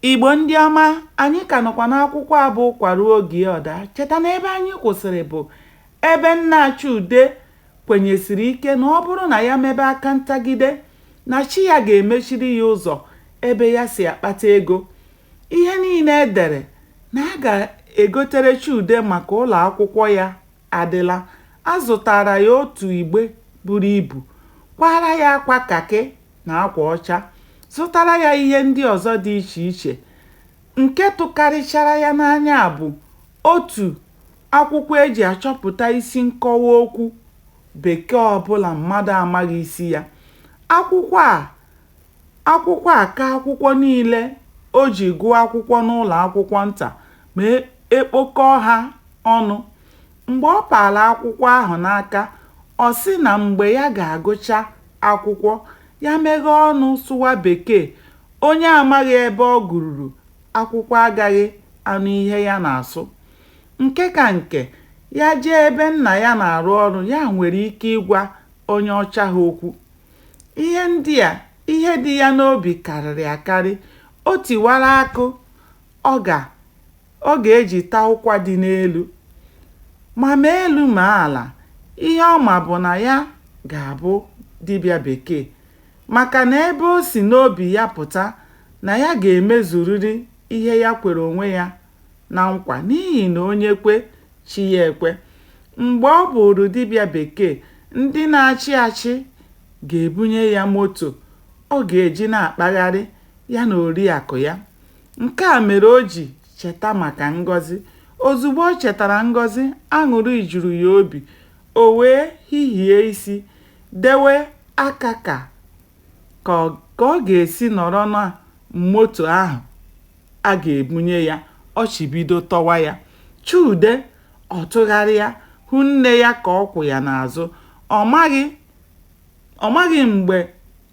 Igbo ndị ọma, anyị ka nọkwa n'akwụkwọ a bụ Ụkwa Ruo Oge Ọda. Cheta na ebe anyị kwụsịrị bụ ebe nna Chude kwenyesiri ike na ọ bụrụ na ya mebe aka ntagide na chi ya ga-emechiri ya ụzọ ebe ya si akpata ego. Ihe niile edere na a ga-egotere Chude maka ụlọ akwụkwọ ya adịla. Azụtara ya otu igbe buru ibu, kwara ya akwa kaki na akwa ọcha, zụtara ya ihe ndị ọzọ dị iche iche. Nke tụkarịchara ya n'anya bụ otu akwụkwọ eji achọpụta isi nkọwa okwu bekee ọbụla mmadụ amaghị isi ya. Akwụkwọ a ka akwụkwọ niile o ji gụọ akwụkwọ n'ụlọ akwụkwọ nta ma ekpokọọ ha ọnụ. Mgbe ọ paala akwụkwọ ahụ n'aka, ọ sị na mgbe ya ga-agụcha akwụkwọ ya meghee ọnụ sụwa bekee, onye amaghị ebe ọ gụruru akwụkwọ agaghị anụ ihe ya na-asụ. Nke ka nke, ya jee ebe nna ya na-arụ ọrụ, ya nwere ike ịgwa onye ọcha ha okwu. Ihe dị ya n'obi karịrị akarị. O tiwara akụ ọ ga-eji taa ụkwa dị n'elu, ma elu ma ala. Ihe ọma bụ na ya ga-abụ dibịa bekee, maka na ebe o si n'obi ya pụta na ya ga-emezurịrị ihe ya kwere onwe ya na nkwa, n'ihi na onye kwe chi ya ekwe. Mgbe ọ bụrụ dibịa bekee, ndị na-achị achị ga-ebunye ya moto ọ ga-eji na-akpagharị ya na oriakụ ya. Nke a mere o ji cheta maka ngọzi. Ozugbo o chetara ngọzi, aṅụrị juru ya obi. O wee hihie isi, dewe aka ka ọ ga-esi nọrọ na moto ahụ a ga-ebunye ya. Ọchịbido tọwa ya. Chude ọ tụgharịa hụ nne ya ka ọ kwụ ya n'azụ. Ọ maghị mgbe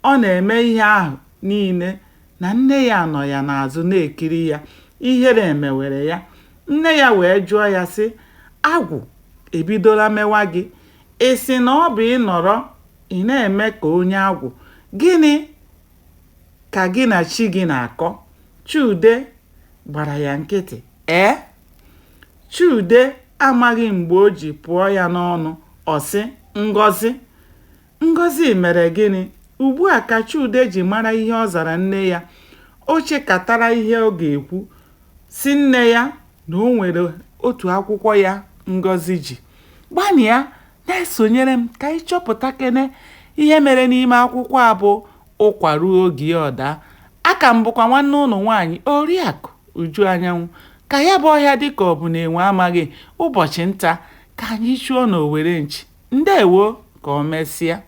ọ na-eme ihe ahụ niile na nne ya nọ ya n'azụ na-ekiri ya. Ihere emewere ya. Nne ya wee jụọ ya sị, "Agwụ ebidola mewa gị? Ị sị na ọ bụ ịnọrọ ị na-eme ka onye agwụ? Gịnị ka gị na chi gị na-akọ?" Chude gbara ya nkịtị. Chude amaghị mgbe o ji pụọ ya n'ọnụ. Ọ sị, Ngọzi mere gịnị? Ugbu a ka Chude ji mara ihe ọ zara nne ya. O chekatara ihe ọ ga-ekwu, si nne ya na o nwere otu akwụkwọ ya Ngọzi ji. Gbanịa na-esonyere m ka anyị chọpụta kene ihe mere n'ime akwụkwọ a bụ Ụkwa Ruo Oge Ọda. Aka m bụkwa nwanne ụnụ nwaanyị Oriakụ Uju Anyanwụ. Ka ya bụ ọhịa dịka ọ bụ na enwe amaghị, ụbọchị nta ka anyị chụọ n'Owere nchi. Ndewo, ka o mesịa.